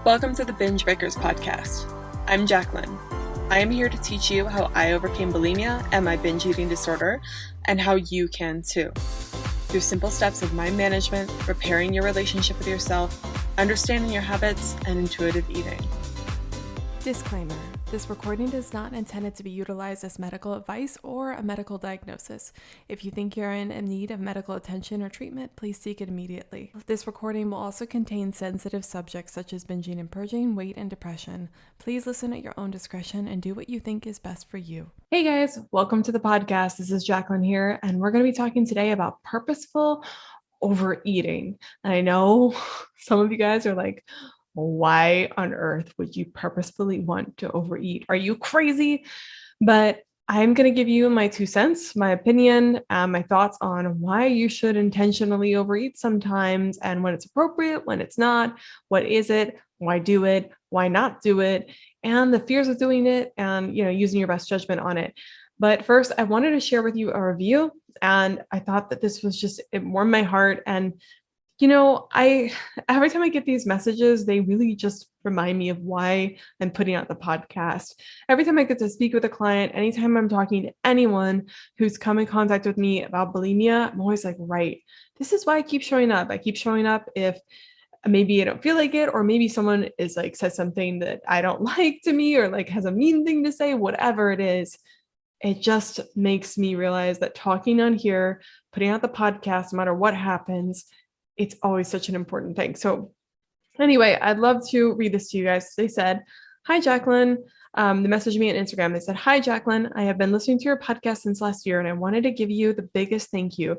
Welcome to the Binge Breakers podcast. I'm Jacqueline. I am here to teach you how I overcame bulimia and my binge eating disorder, and how you can too. Through simple steps of mind management, repairing your relationship with yourself, understanding your habits, and intuitive eating. Disclaimer. This recording is not intended to be utilized as medical advice or a medical diagnosis. If you think you're in need of medical attention or treatment, please seek it immediately. This recording will also contain sensitive subjects such as binging and purging, weight, and depression. Please listen at your own discretion and do what you think is best for you. Hey guys, welcome to the podcast. This is Jacqueline here, and we're going to be talking today about purposeful overeating. And I know some of you guys are like, why on earth would you purposefully want to overeat? Are you crazy? But I'm going to give you my 2 cents, my opinion, my thoughts on why you should intentionally overeat sometimes, and when it's appropriate, when it's not, what is it, why do it, why not do it, and the fears of doing it, and using your best judgment on it. But first, I wanted to share with you a review, and I thought that this was it warmed my heart. And every time I get these messages, they really just remind me of why I'm putting out the podcast. Every time I get to speak with a client, anytime I'm talking to anyone who's come in contact with me about bulimia, I'm always like, right, this is why I keep showing up. I keep showing up if maybe I don't feel like it, or maybe someone is like says something that I don't like to me, or like has a mean thing to say, whatever it is. It just makes me realize that talking on here, putting out the podcast, no matter what happens, it's always such an important thing. So anyway, I'd love to read this to you guys. They said, "Hi, Jacqueline." They messaged me on Instagram. They said, "Hi, Jacqueline. I have been listening to your podcast since last year, and I wanted to give you the biggest thank you.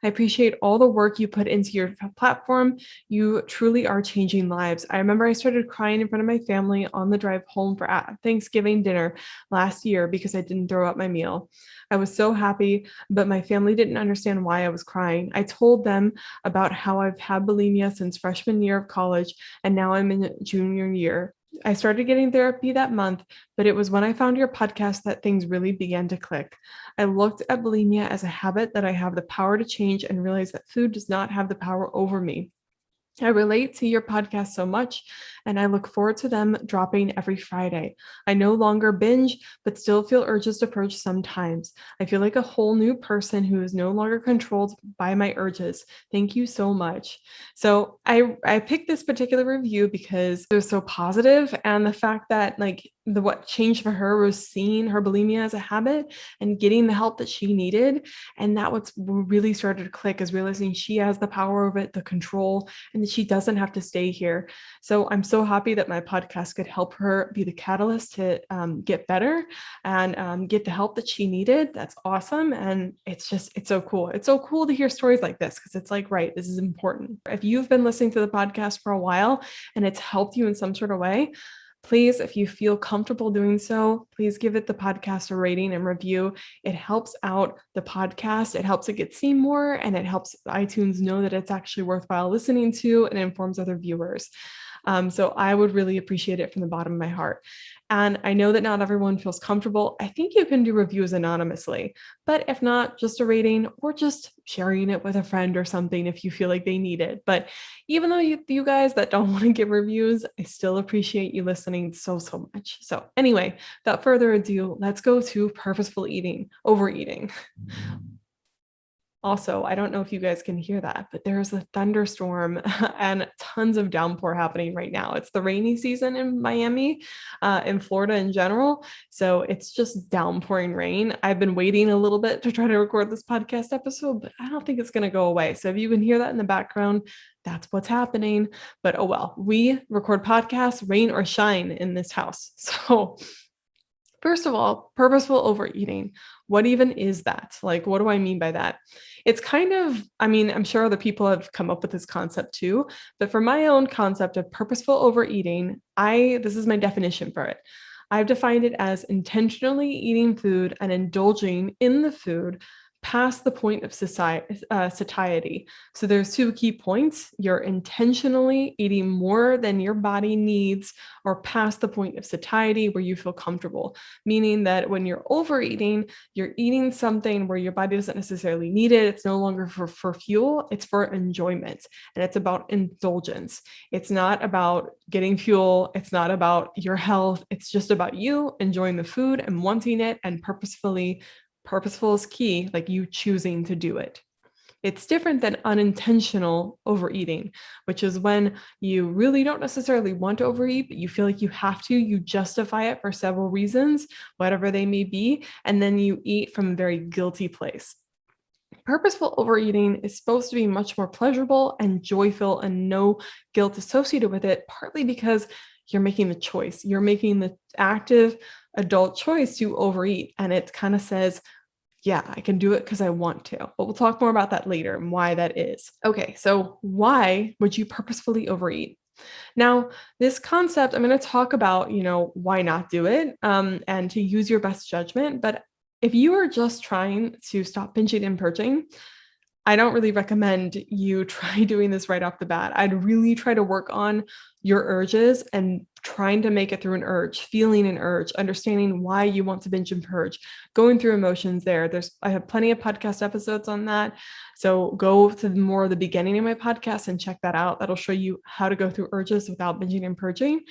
I appreciate all the work you put into your platform. You truly are changing lives. I remember I started crying in front of my family on the drive home for Thanksgiving dinner last year because I didn't throw up my meal. I was so happy, but my family didn't understand why I was crying. I told them about how I've had bulimia since freshman year of college, and now I'm in junior year. I started getting therapy that month, but it was when I found your podcast that things really began to click. I looked at bulimia as a habit that I have the power to change, and realized that food does not have the power over me. I relate to your podcast so much, and I look forward to them dropping every Friday. I no longer binge, but still feel urges to purge sometimes. I feel like a whole new person who is no longer controlled by my urges. Thank you so much." So I picked this particular review because it was so positive, and the fact that what changed for her was seeing her bulimia as a habit and getting the help that she needed. And that what's really started to click, is realizing she has the power over it, the control, and that she doesn't have to stay here. So I'm so happy that my podcast could help her be the catalyst to get better and get the help that she needed. That's awesome. And it's so cool. It's so cool to hear stories like this, because it's like, right, this is important. If you've been listening to the podcast for a while and it's helped you in some sort of way, please, if you feel comfortable doing so, please give it the podcast a rating and review. It helps out the podcast. It helps it get seen more, and it helps iTunes know that it's actually worthwhile listening to, and informs other viewers. So I would really appreciate it from the bottom of my heart. And I know that not everyone feels comfortable. I think you can do reviews anonymously, but if not, just a rating, or just sharing it with a friend or something if you feel like they need it. But even though you guys that don't want to give reviews, I still appreciate you listening so much. So anyway, without further ado, let's go to purposeful overeating. Also, I don't know if you guys can hear that, but there's a thunderstorm and tons of downpour happening right now. It's the rainy season in Miami, in Florida in general. So it's just downpouring rain. I've been waiting a little bit to try to record this podcast episode, but I don't think it's going to go away. So if you can hear that in the background, that's what's happening. But oh well, we record podcasts, rain or shine, in this house. So first of all, purposeful overeating. What even is that? Like, what do I mean by that? It's I'm sure other people have come up with this concept too, but for my own concept of purposeful overeating, this is my definition for it. I've defined it as intentionally eating food and indulging in the food past the point of satiety. So there's two key points. You're intentionally eating more than your body needs, or past the point of satiety where you feel comfortable, meaning that when you're overeating, you're eating something where your body doesn't necessarily need it. It's no longer for fuel, it's for enjoyment. And it's about indulgence. It's not about getting fuel. It's not about your health. It's just about you enjoying the food and wanting it, and purposeful is key, like you choosing to do it. It's different than unintentional overeating, which is when you really don't necessarily want to overeat, but you feel like you have to. You justify it for several reasons, whatever they may be, and then you eat from a very guilty place. Purposeful overeating is supposed to be much more pleasurable and joyful and no guilt associated with it, partly because you're making the choice. You're making the active adult choice to overeat. And it kind of says, yeah, I can do it because I want to. But we'll talk more about that later and why that is. Okay, so why would you purposefully overeat? Now, this concept, I'm going to talk about, why not do it, and to use your best judgment. But if you are just trying to stop binging and purging, I don't really recommend you try doing this right off the bat. I'd really try to work on your urges and trying to make it through an urge, feeling an urge, understanding why you want to binge and purge, going through emotions there. I have plenty of podcast episodes on that. So go to more of the beginning of my podcast and check that out. That'll show you how to go through urges without binging and purging.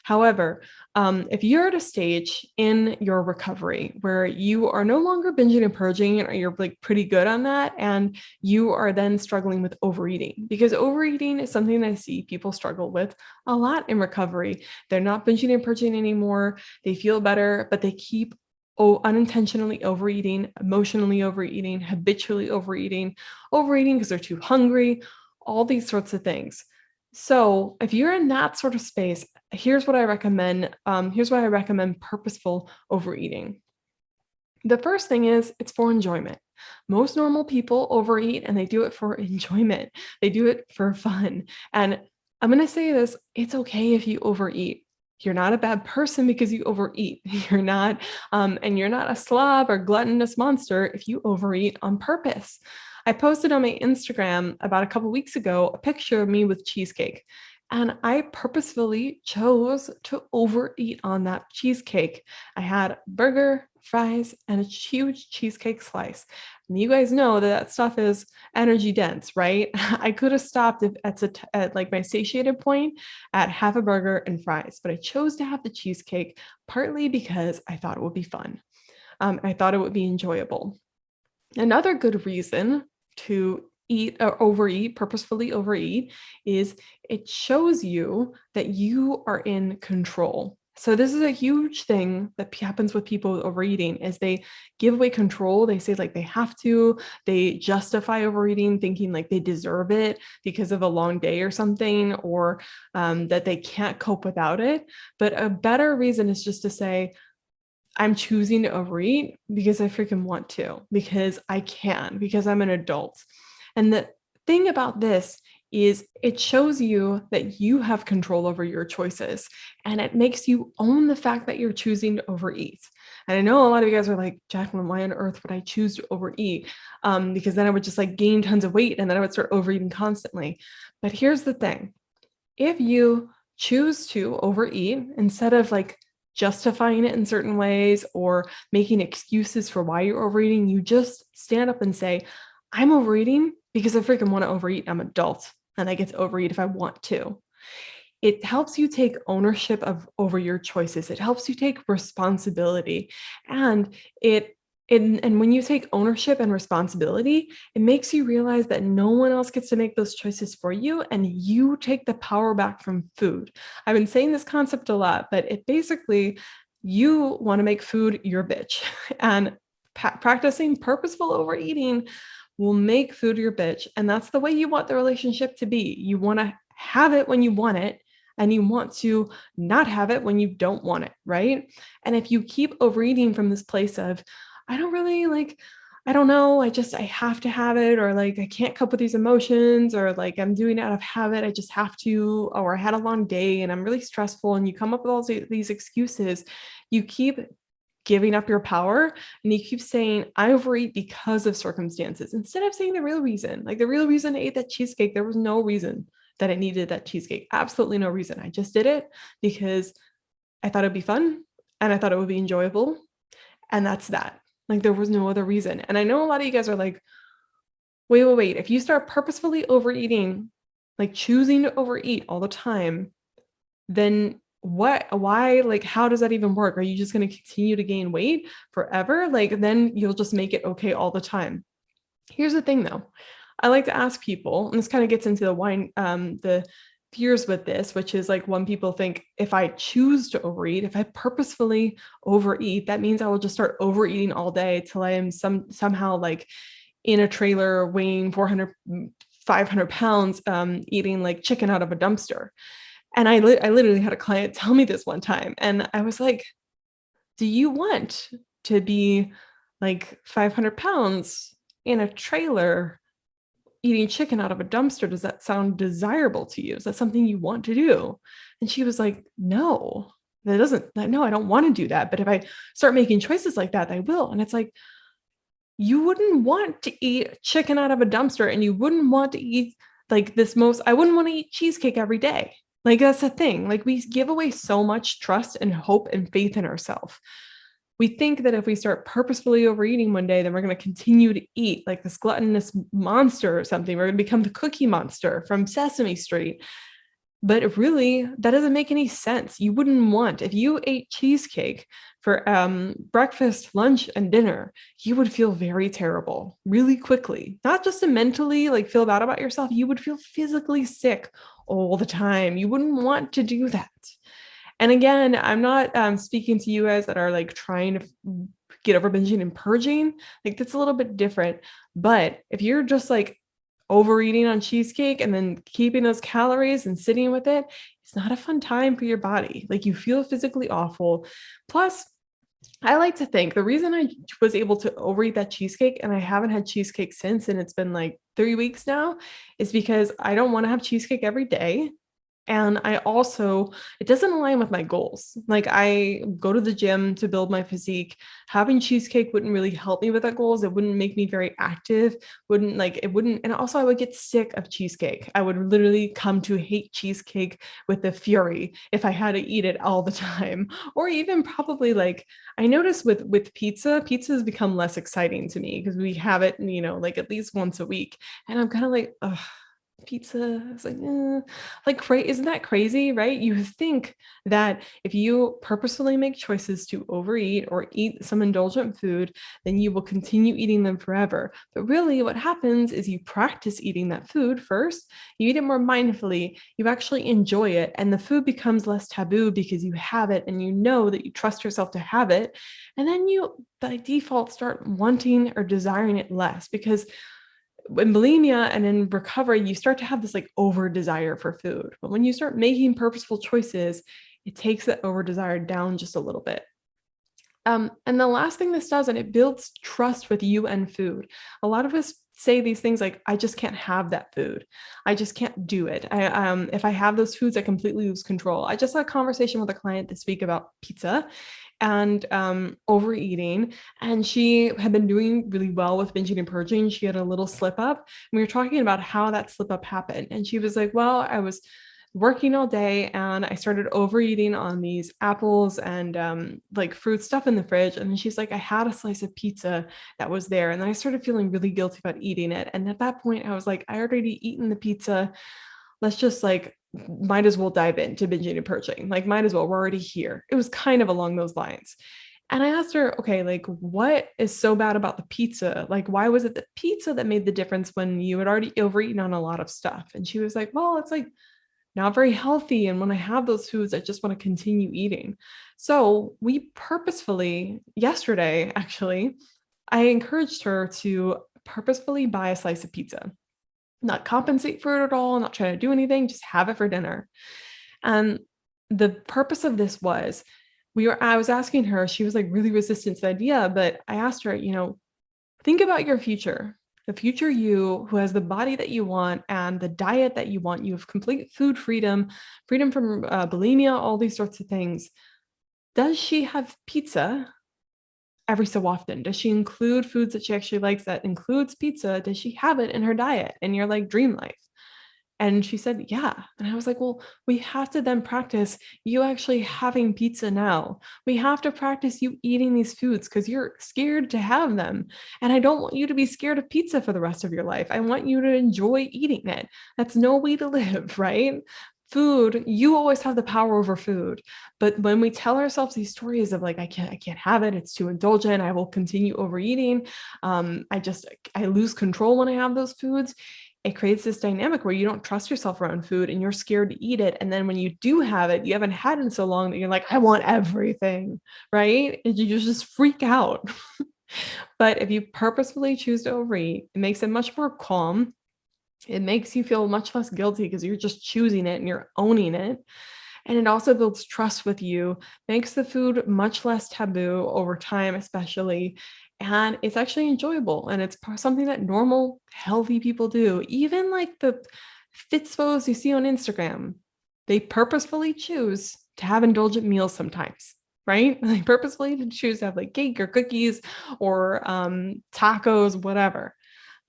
However, if you're at a stage in your recovery where you are no longer binging and purging, or you're like pretty good on that, and you are then struggling with overeating, because overeating is something that I see people struggle with a lot in recovery. They're not binging and purging anymore. They feel better, but they keep unintentionally overeating, emotionally overeating, habitually overeating because they're too hungry, all these sorts of things. So if you're in that sort of space, here's what I recommend. Here's why I recommend purposeful overeating. The first thing is it's for enjoyment. Most normal people overeat and they do it for enjoyment. They do it for fun. And I'm going to say this, it's okay if you overeat. You're not a bad person because you overeat. You're not, and you're not a slob or gluttonous monster if you overeat on purpose. I posted on my Instagram about a couple weeks ago a picture of me with cheesecake, and I purposefully chose to overeat on that cheesecake. I had burger, fries, and a huge cheesecake slice. And you guys know that stuff is energy dense, right? I could have stopped at like my satiated point at half a burger and fries, but I chose to have the cheesecake partly because I thought it would be fun. I thought it would be enjoyable. Another good reason to eat or overeat, purposefully overeat, is it shows you that you are in control. So this is a huge thing that happens with people with overeating, is they give away control. They say like they have to, they justify overeating thinking like they deserve it because of a long day or something, or that they can't cope without it. But a better reason is just to say, I'm choosing to overeat because I freaking want to, because I can, because I'm an adult. And the thing about this is it shows you that you have control over your choices, and it makes you own the fact that you're choosing to overeat. And I know a lot of you guys are like, Jacqueline, why on earth would I choose to overeat? Because then I would just like gain tons of weight and then I would start overeating constantly. But here's the thing. If you choose to overeat instead of like justifying it in certain ways or making excuses for why you're overeating, you just stand up and say, I'm overeating because I freaking want to overeat. I'm an adult and I get to overeat if I want to. It helps you take ownership over your choices. It helps you take responsibility. And when you take ownership and responsibility, it makes you realize that no one else gets to make those choices for you, and you take the power back from food. I've been saying this concept a lot, but it basically, you want to make food your bitch, and practicing purposeful overeating will make food your bitch. And that's the way you want the relationship to be. You want to have it when you want it, and you want to not have it when you don't want it, right? And if you keep overeating from this place of, I don't really like, I don't know, I have to have it, or like, I can't cope with these emotions, or like, I'm doing it out of habit, I just have to, or I had a long day and I'm really stressful, and you come up with all these excuses, you keep giving up your power and you keep saying, I overeat because of circumstances, instead of saying the real reason. Like the real reason I ate that cheesecake, there was no reason that I needed that cheesecake. Absolutely no reason. I just did it because I thought it'd be fun and I thought it would be enjoyable. And that's that. Like there was no other reason. And I know a lot of you guys are like, wait. If you start purposefully overeating, like choosing to overeat all the time, then why, like, how does that even work? Are you just going to continue to gain weight forever? Like, then you'll just make it okay all the time. Here's the thing though. I like to ask people, and this kind of gets into the fears with this, which is like when people think if I choose to overeat, if I purposefully overeat, that means I will just start overeating all day till I am somehow like in a trailer weighing 400, 500 pounds, eating like chicken out of a dumpster. And I literally had a client tell me this one time. And I was like, do you want to be like 500 pounds in a trailer eating chicken out of a dumpster? Does that sound desirable to you? Is that something you want to do? And she was like, no, I don't want to do that. But if I start making choices like that, I will. And it's like, you wouldn't want to eat chicken out of a dumpster and you wouldn't want to eat like I wouldn't want to eat cheesecake every day. Like that's the thing. Like we give away so much trust and hope and faith in ourselves. We think that if we start purposefully overeating one day, then we're going to continue to eat like this gluttonous monster or something. We're going to become the Cookie Monster from Sesame Street. But really, that doesn't make any sense. You wouldn't want, if you ate cheesecake for breakfast, lunch, and dinner, you would feel very terrible really quickly. Not just to mentally like feel bad about yourself, you would feel physically sick all the time. You wouldn't want to do that. And again, I'm not speaking to you guys that are like trying to get over binging and purging. Like that's a little bit different. But if you're just like overeating on cheesecake and then keeping those calories and sitting with it, it's not a fun time for your body. Like you feel physically awful. Plus, I like to think the reason I was able to overeat that cheesecake and I haven't had cheesecake since, and it's been like 3 weeks now, is because I don't want to have cheesecake every day. And it doesn't align with my goals. Like I go to the gym to build my physique. Having cheesecake wouldn't really help me with that goals. It wouldn't make me very active, and also I would get sick of cheesecake. I would literally come to hate cheesecake with the fury if I had to eat it all the time. Or even probably like, I noticed with pizza has become less exciting to me because we have it, like at least once a week. And I'm kind of like, ugh, pizza. It's like, isn't that crazy, right? You think that if you purposefully make choices to overeat or eat some indulgent food, then you will continue eating them forever. But really what happens is you practice eating that food first, you eat it more mindfully, you actually enjoy it, and the food becomes less taboo because you have it and you know that you trust yourself to have it. And then you by default start wanting or desiring it less, because in bulimia and in recovery, you start to have this like over desire for food. But when you start making purposeful choices, it takes that over desire down just a little bit. And the last thing this does, and it builds trust with you and food. A lot of us say these things like, I just can't have that food. I just can't do it. If I have those foods, I completely lose control. I just had a conversation with a client this week about pizza and overeating, and she had been doing really well with binging and purging. She had a little slip up, and we were talking about how that slip up happened. And she was like, well, I was working all day and I started overeating on these apples and like fruit stuff in the fridge. And then she's like, I had a slice of pizza that was there. And then I started feeling really guilty about eating it. And at that point I was like, I already eaten the pizza. Let's just like, might as well dive into binging and purging. Like, might as well, we're already here. It was kind of along those lines. And I asked her, okay, like what is so bad about the pizza? Like, why was it the pizza that made the difference when you had already overeaten on a lot of stuff? And she was like, well, it's like not very healthy. And when I have those foods, I just want to continue eating. So we purposefully, yesterday, actually, I encouraged her to purposefully buy a slice of pizza, not compensate for it at all, not trying to do anything, just have it for dinner. And the purpose of this was, I was asking her, she was like really resistant to the idea, but I asked her, think about your future. The future you who has the body that you want and the diet that you want. You have complete food freedom, freedom from bulimia, all these sorts of things. Does she have pizza every so often? Does she include foods that she actually likes that includes pizza? Does she have it in her diet and your like dream life? And she said, yeah. And I was like, well, we have to then practice you actually having pizza now. We have to practice you eating these foods because you're scared to have them. And I don't want you to be scared of pizza for the rest of your life. I want you to enjoy eating it. That's no way to live, right? Food, you always have the power over food. But when we tell ourselves these stories of like, I can't have it, it's too indulgent, I will continue overeating. I lose control when I have those foods. It creates this dynamic where you don't trust yourself around food and you're scared to eat it. And then when you do have it, you haven't had it in so long that you're like, I want everything, right? And you just freak out. But if you purposefully choose to overeat, it makes it much more calm. It makes you feel much less guilty because you're just choosing it and you're owning it. And it also builds trust with you, makes the food much less taboo over time, especially. And it's actually enjoyable. And it's something that normal, healthy people do. Even like the fitsfos you see on Instagram, they purposefully choose to have indulgent meals sometimes, right? They purposefully choose to have like cake or cookies or tacos, whatever.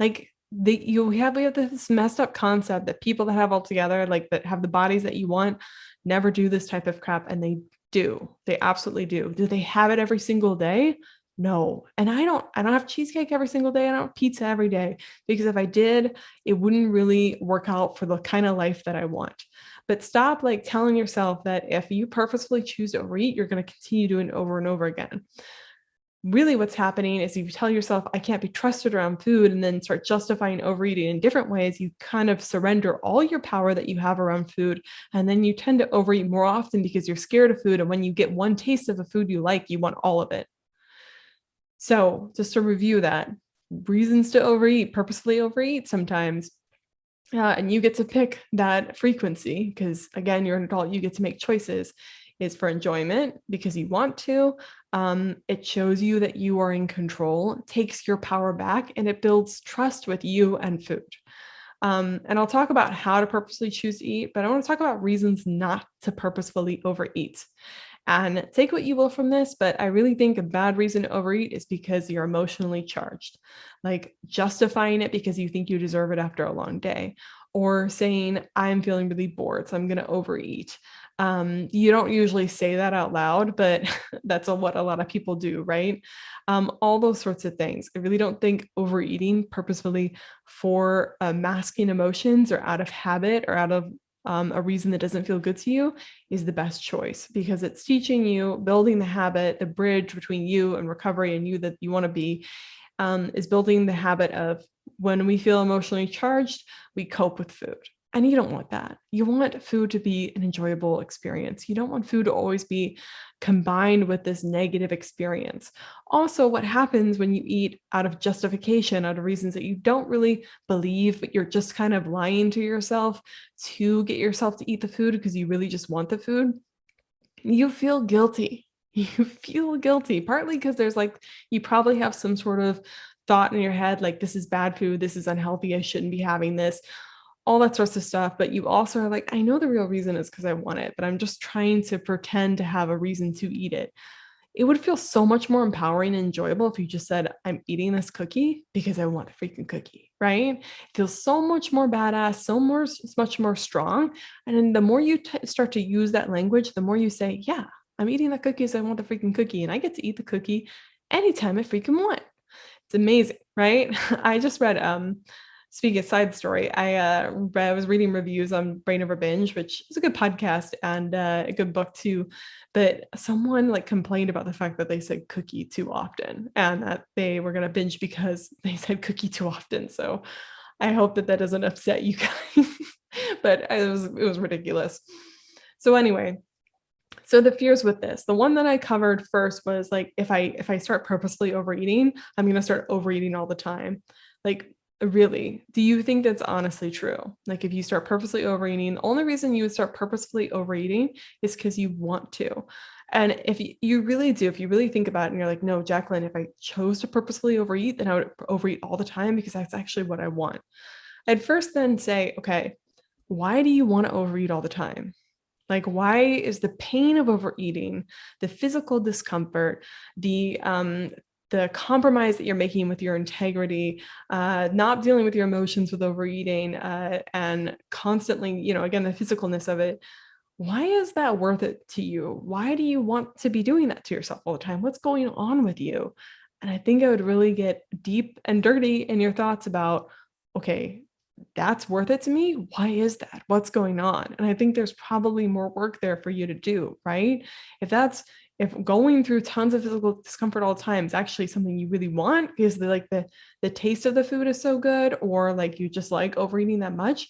Like we have this messed up concept that people that have all together, like that have the bodies that you want, never do this type of crap. And they do. They absolutely do. Do they have it every single day? No. And I don't have cheesecake every single day. I don't have pizza every day, because if I did, it wouldn't really work out for the kind of life that I want. But stop like telling yourself that if you purposefully choose to overeat, you're going to continue doing it over and over again. Really what's happening is you tell yourself, I can't be trusted around food, and then start justifying overeating in different ways. You kind of surrender all your power that you have around food. And then you tend to overeat more often because you're scared of food. And when you get one taste of a food you like, you want all of it. So just to review that, reasons to overeat, purposefully overeat sometimes. And you get to pick that frequency because, again, you're an adult, you get to make choices. Is for enjoyment because you want to. It shows you that you are in control, takes your power back, and it builds trust with you and food. And I'll talk about how to purposely choose to eat, but I want to talk about reasons not to purposefully overeat. And take what you will from this, but I really think a bad reason to overeat is because you're emotionally charged, like justifying it because you think you deserve it after a long day, or saying, I'm feeling really bored, so I'm going to overeat. You don't usually say that out loud, but that's what a lot of people do, right? All those sorts of things. I really don't think overeating purposefully for masking emotions or out of habit or out of a reason that doesn't feel good to you is the best choice, because it's teaching you, building the habit, the bridge between you and recovery and you that you want to be, is building the habit of when we feel emotionally charged, we cope with food. And you don't want that. You want food to be an enjoyable experience. You don't want food to always be combined with this negative experience. Also, what happens when you eat out of justification, out of reasons that you don't really believe, but you're just kind of lying to yourself to get yourself to eat the food because you really just want the food, you feel guilty. You feel guilty, partly because there's like, you probably have some sort of thought in your head, like, this is bad food, this is unhealthy, I shouldn't be having this, all that sorts of stuff. But you also are like, I know the real reason is because I want it, but I'm just trying to pretend to have a reason to eat it. It would feel so much more empowering and enjoyable if you just said, I'm eating this cookie because I want a freaking cookie, right? It feels so much more badass, much more strong. And then the more you start to use that language, the more you say, yeah, I'm eating the cookies, I want the freaking cookie, and I get to eat the cookie anytime I freaking want. It's amazing, right? I just read, speaking of side story, I was reading reviews on Brain Over Binge, which is a good podcast and a good book too. But someone like complained about the fact that they said cookie too often and that they were going to binge because they said cookie too often. So I hope that doesn't upset you guys, but it was ridiculous. So anyway, so the fears with this, the one that I covered first was like, if I start purposely overeating, I'm going to start overeating all the time. Like, really, do you think that's honestly true? Like, if you start purposely overeating, the only reason you would start purposefully overeating is because you want to. And if you really do, if you really think about it and you're like, no, Jacqueline, if I chose to purposefully overeat, then I would overeat all the time because that's actually what I want. I'd first then say, okay, why do you want to overeat all the time? Like, why is the pain of overeating, the physical discomfort, the compromise that you're making with your integrity, not dealing with your emotions with overeating, and constantly, again, the physicalness of it, why is that worth it to you? Why do you want to be doing that to yourself all the time? What's going on with you? And I think I would really get deep and dirty in your thoughts about, okay, that's worth it to me. Why is that? What's going on? And I think there's probably more work there for you to do, right? If going through tons of physical discomfort all the time is actually something you really want because the taste of the food is so good, or like you just like overeating that much,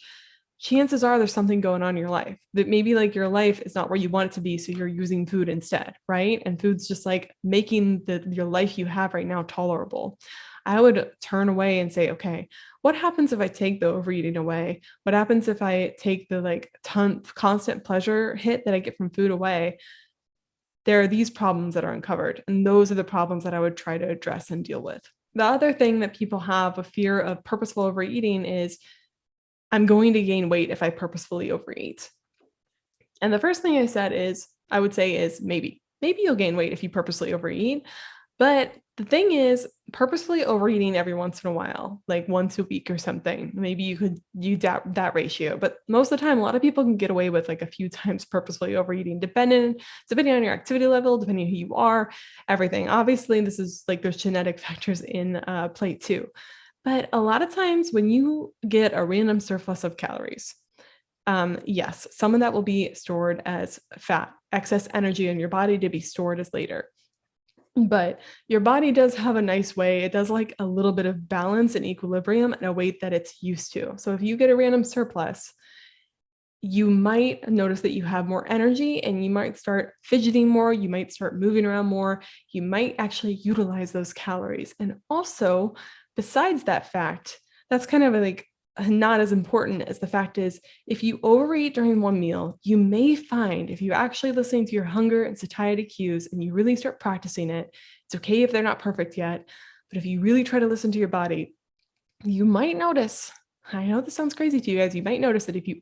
chances are there's something going on in your life that maybe like your life is not where you want it to be. So you're using food instead, right? And food's just like making your life you have right now tolerable. I would turn away and say, okay, what happens if I take the overeating away? What happens if I take the like constant pleasure hit that I get from food away? There are these problems that are uncovered. And those are the problems that I would try to address and deal with. The other thing that people have a fear of purposeful overeating is, I'm going to gain weight if I purposefully overeat. And the first thing I would say is maybe you'll gain weight if you purposely overeat. But the thing is, purposefully overeating every once in a while, like once a week or something, maybe you could use that ratio. But most of the time, a lot of people can get away with like a few times purposefully overeating, depending on your activity level, depending on who you are, everything. Obviously, this is like there's genetic factors in play too. But a lot of times when you get a random surplus of calories, yes, some of that will be stored as fat, excess energy in your body to be stored as later. But your body does have a nice way. It does like a little bit of balance and equilibrium and a weight that it's used to. So if you get a random surplus, you might notice that you have more energy and you might start fidgeting more. You might start moving around more. You might actually utilize those calories. And also, besides that fact, that's kind of like not as important as the fact is, if you overeat during one meal, you may find if you actually listen to your hunger and satiety cues and you really start practicing it, it's okay if they're not perfect yet, but if you really try to listen to your body, you might notice, I know this sounds crazy to you guys, you might notice that if you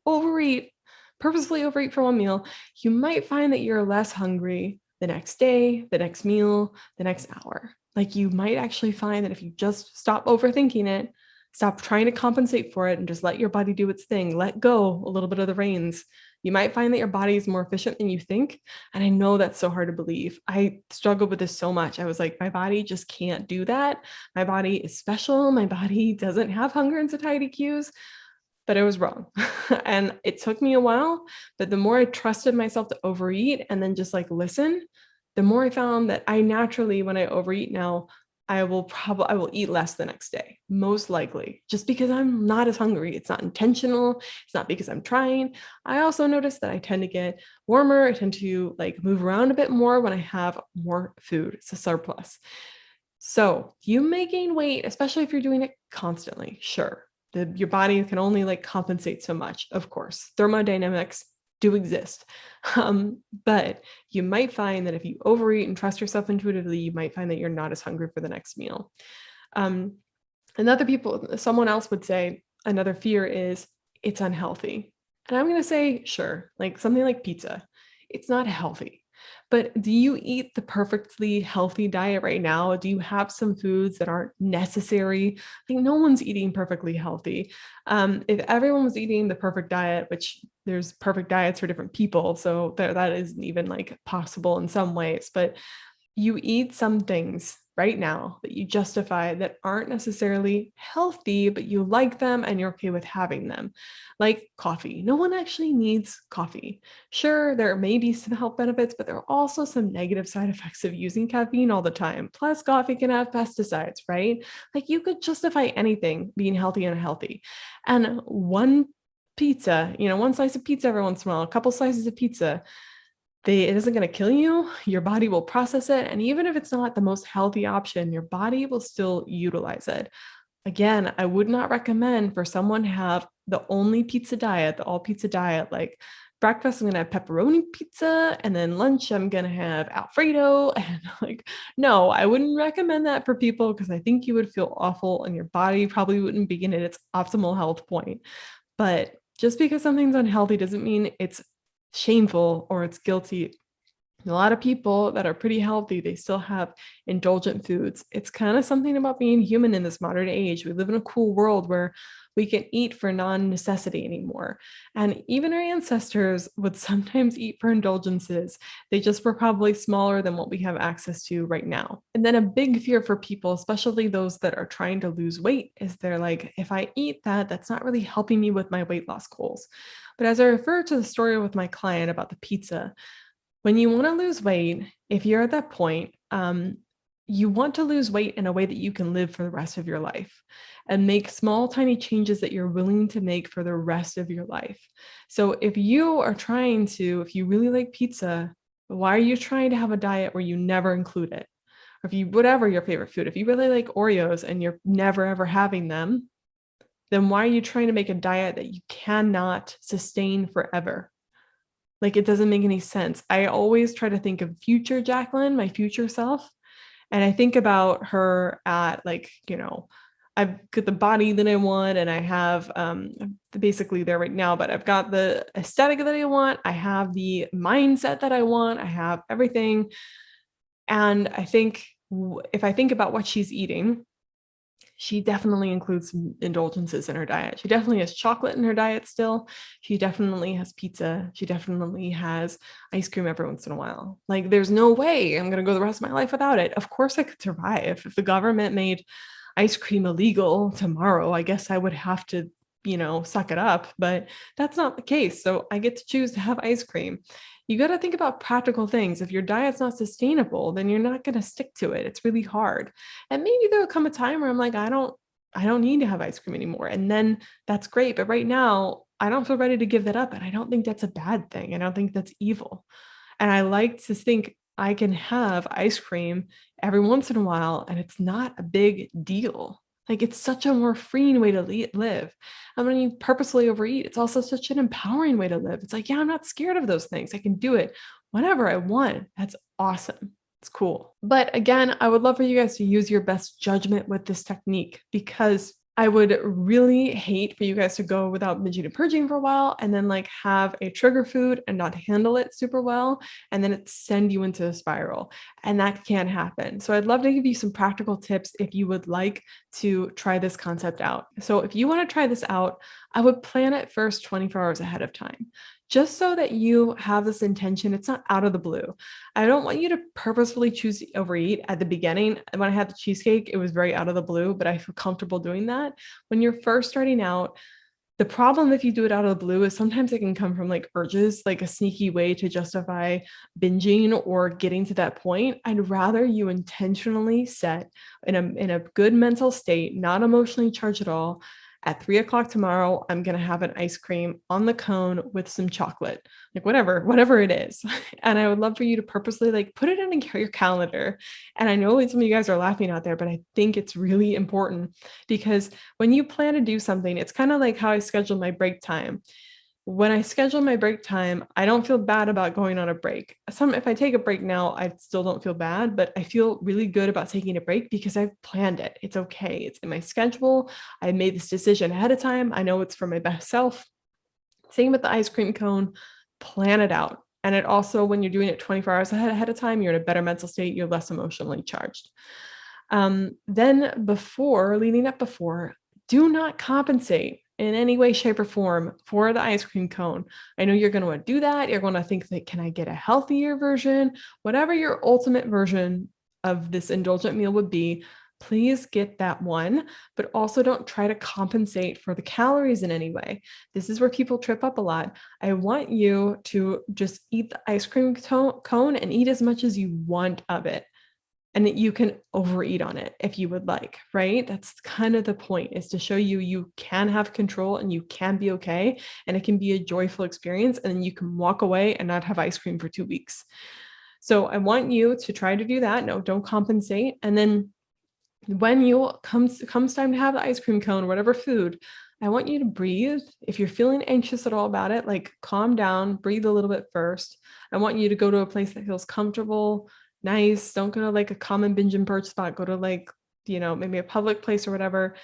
purposefully overeat for one meal, you might find that you're less hungry the next day, the next meal, the next hour. Like you might actually find that if you just stop overthinking it, stop trying to compensate for it, and just let your body do its thing, let go a little bit of the reins, you might find that your body is more efficient than you think. And I know that's so hard to believe. I struggled with this so much. I was like, my body just can't do that. My body is special. My body doesn't have hunger and satiety cues. But I was wrong. And it took me a while, but the more I trusted myself to overeat and then just like listen, the more I found that I naturally, when I overeat now, I will eat less the next day, most likely, just because I'm not as hungry. It's not intentional. It's not because I'm trying. I also notice that I tend to get warmer. I tend to like move around a bit more when I have more food. It's a surplus. So you may gain weight, especially if you're doing it constantly. Sure. Your body can only like compensate so much, of course. Thermodynamics do exist. But you might find that if you overeat and trust yourself intuitively, you might find that you're not as hungry for the next meal. Someone else would say, another fear is it's unhealthy. And I'm going to say, sure, like something like pizza, it's not healthy. But do you eat the perfectly healthy diet right now? Do you have some foods that aren't necessary? I think no one's eating perfectly healthy. If everyone was eating the perfect diet, which there's perfect diets for different people, so that isn't even like possible in some ways, but you eat some things right now that you justify that aren't necessarily healthy, but you like them and you're okay with having them. Like coffee. No one actually needs coffee. Sure, there may be some health benefits, but there are also some negative side effects of using caffeine all the time. Plus, coffee can have pesticides, right? Like you could justify anything being healthy and unhealthy. And one slice of pizza every once in a while, a couple slices of pizza, it isn't going to kill you. Your body will process it. And even if it's not the most healthy option, your body will still utilize it. Again, I would not recommend for someone to have the only pizza diet, the all pizza diet. Like breakfast, I'm going to have pepperoni pizza. And then lunch, I'm going to have Alfredo. And like, no, I wouldn't recommend that for people because I think you would feel awful and your body probably wouldn't be in its optimal health point. But just because something's unhealthy doesn't mean it's shameful or it's guilty. A lot of people that are pretty healthy, they still have indulgent foods. It's kind of something about being human in this modern age. We live in a cool world where we can eat for non-necessity anymore. And even our ancestors would sometimes eat for indulgences. They just were probably smaller than what we have access to right now. And then a big fear for people, especially those that are trying to lose weight, is they're like, if I eat that, that's not really helping me with my weight loss goals. But as I refer to the story with my client about the pizza, when you want to lose weight, if you're at that point, you want to lose weight in a way that you can live for the rest of your life and make small, tiny changes that you're willing to make for the rest of your life. So if you are trying to, if you really like pizza, why are you trying to have a diet where you never include it? Or if you, whatever your favorite food, if you really like Oreos and you're never ever having them, then why are you trying to make a diet that you cannot sustain forever? Like, it doesn't make any sense. I always try to think of future Jacqueline, my future self. And I think about her at like, I've got the body that I want and I have basically there right now, but I've got the aesthetic that I want. I have the mindset that I want. I have everything. And I think if I think about what she's eating, she definitely includes some indulgences in her diet. She definitely has chocolate in her diet still. She definitely has pizza. She definitely has ice cream every once in a while. Like, there's no way I'm going to go the rest of my life without it. Of course I could survive. If the government made ice cream illegal tomorrow, I guess I would have to, suck it up, but that's not the case. So I get to choose to have ice cream. You got to think about practical things. If your diet's not sustainable, then you're not going to stick to it. It's really hard. And maybe there'll come a time where I'm like, I don't need to have ice cream anymore. And then that's great. But right now, I don't feel ready to give that up. And I don't think that's a bad thing. I don't think that's evil. And I like to think I can have ice cream every once in a while, and it's not a big deal. Like, it's such a more freeing way to live. And when you purposely overeat, it's also such an empowering way to live. It's like, yeah, I'm not scared of those things. I can do it whenever I want. That's awesome. It's cool. But again, I would love for you guys to use your best judgment with this technique, because I would really hate for you guys to go without binging and purging for a while and then like have a trigger food and not handle it super well, and then it send you into a spiral. And that can't happen. So I'd love to give you some practical tips if you would like to try this concept out. So if you want to try this out, I would plan it first 24 hours ahead of time, just so that you have this intention. It's not out of the blue. I don't want you to purposefully choose to overeat at the beginning. When I had the cheesecake, it was very out of the blue, but I feel comfortable doing that. When you're first starting out, the problem if you do it out of the blue is sometimes it can come from like urges, like a sneaky way to justify binging or getting to that point. I'd rather you intentionally set in a good mental state, not emotionally charged at all. At 3 o'clock tomorrow, I'm going to have an ice cream on the cone with some chocolate, like whatever it is. And I would love for you to purposely like put it in your calendar. And I know some of you guys are laughing out there, but I think it's really important, because when you plan to do something, it's kind of like how I schedule my break time. When I schedule my break time, I don't feel bad about going on a break. If I take a break now, I still don't feel bad, but I feel really good about taking a break because I've planned it. It's okay. It's in my schedule. I made this decision ahead of time. I know it's for my best self. Same with the ice cream cone, plan it out. And it also, when you're doing it 24 hours ahead of time, you're in a better mental state. You're less emotionally charged. Then leading up before, do not compensate in any way, shape, or form for the ice cream cone. I know you're going to want to do that. You're going to think that, can I get a healthier version? Whatever your ultimate version of this indulgent meal would be, please get that one, but also don't try to compensate for the calories in any way. This is where people trip up a lot. I want you to just eat the ice cream cone and eat as much as you want of it. And that you can overeat on it if you would like, right? That's kind of the point, is to show you can have control and you can be okay. And it can be a joyful experience. And then you can walk away and not have ice cream for 2 weeks. So I want you to try to do that. No, don't compensate. And then when comes time to have the ice cream cone, whatever food, I want you to breathe. If you're feeling anxious at all about it, like calm down, breathe a little bit first. I want you to go to a place that feels comfortable, nice. Don't go to like a common binge and purge spot. Go to like, maybe a public place or whatever.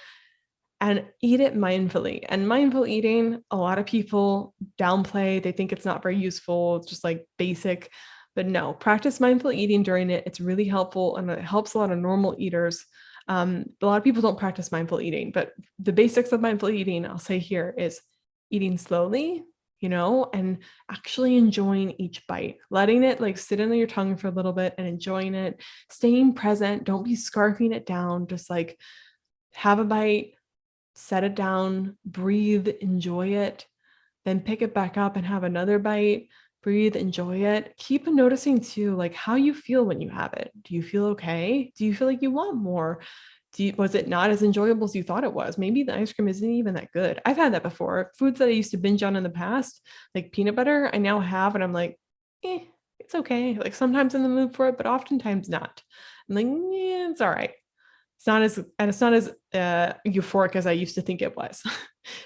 and eat it mindfully. And mindful eating, a lot of people downplay. They think it's not very useful. It's just like basic. But no, practice mindful eating during it. It's really helpful and it helps a lot of normal eaters. A lot of people don't practice mindful eating, but the basics of mindful eating, I'll say here, is eating slowly, and actually enjoying each bite, letting it like sit under your tongue for a little bit and enjoying it, staying present. Don't be scarfing it down. Just like have a bite, set it down, breathe, enjoy it, then pick it back up and have another bite, breathe, enjoy it. Keep noticing too, like how you feel when you have it. Do you feel okay? Do you feel like you want more? Was it not as enjoyable as you thought it was? Maybe the ice cream isn't even that good. I've had that before. Foods that I used to binge on in the past, like peanut butter, I now have, and I'm like, it's okay. Like sometimes in the mood for it, but oftentimes not. I'm like, it's all right. It's not as euphoric as I used to think it was.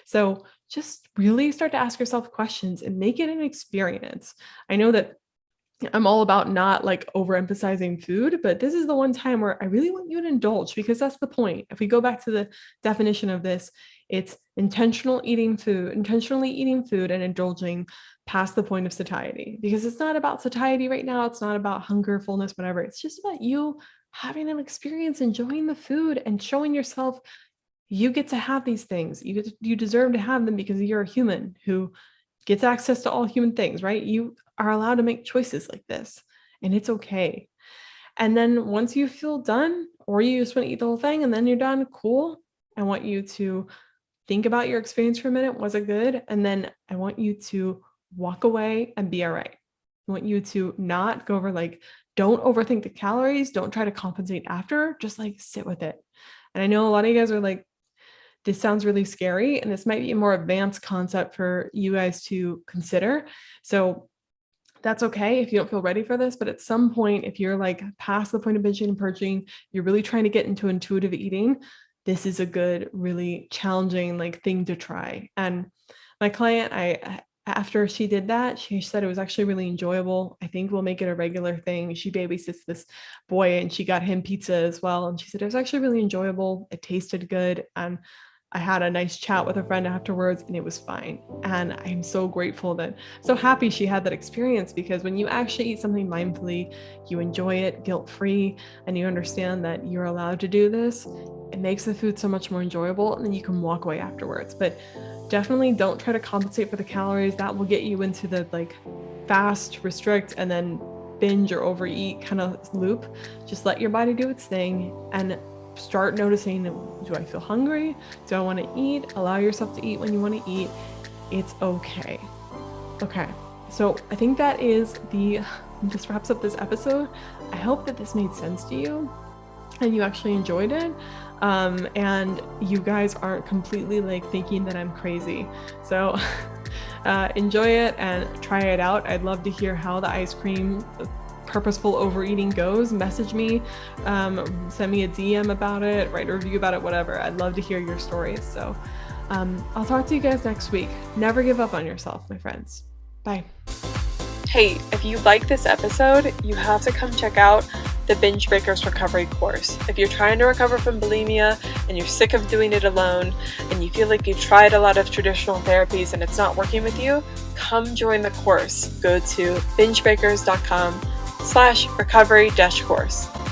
So just really start to ask yourself questions and make it an experience. I know that I'm all about not like overemphasizing food, but this is the one time where I really want you to indulge, because that's the point. If we go back to the definition of this, it's intentionally eating food and indulging past the point of satiety, because it's not about satiety right now. It's not about hunger, fullness, whatever. It's just about you having an experience, enjoying the food and showing yourself you get to have these things. You deserve to have them because you're a human who gets access to all human things, right? You are allowed to make choices like this, and it's okay. And then once you feel done, or you just want to eat the whole thing and then you're done, cool. I want you to think about your experience for a minute. Was it good? And then I want you to walk away and be all right. I want you to not go over don't overthink the calories. Don't try to compensate after. Just like sit with it. And I know a lot of you guys are like, this sounds really scary, and this might be a more advanced concept for you guys to consider. So that's okay if you don't feel ready for this, but at some point, if you're like past the point of binging and purging, you're really trying to get into intuitive eating, this is a good, really challenging thing to try. And my client, after she did that, she said it was actually really enjoyable. I think we'll make it a regular thing. She babysits this boy and she got him pizza as well. And she said it was actually really enjoyable. It tasted good. And I had a nice chat with a friend afterwards and it was fine. And I'm so grateful so happy she had that experience, because when you actually eat something mindfully, you enjoy it guilt-free and you understand that you're allowed to do this. It makes the food so much more enjoyable, and then you can walk away afterwards. But definitely don't try to compensate for the calories. That will get you into the fast, restrict, and then binge or overeat kind of loop. Just let your body do its thing and start noticing, do I feel hungry? Do I want to eat? Allow yourself to eat when you want to eat. It's okay. Okay. So I think this wraps up this episode. I hope that this made sense to you and you actually enjoyed it. And you guys aren't completely thinking that I'm crazy. So enjoy it and try it out. I'd love to hear how the ice cream purposeful overeating goes. Message me, send me a DM about it, write a review about it, whatever. I'd love to hear your stories. So I'll talk to you guys next week. Never give up on yourself, my friends. Bye. Hey, if you like this episode, you have to come check out the Binge Breakers Recovery course. If you're trying to recover from bulimia and you're sick of doing it alone and you feel like you've tried a lot of traditional therapies and it's not working with you, come join the course. Go to bingebreakers.com/recovery-course.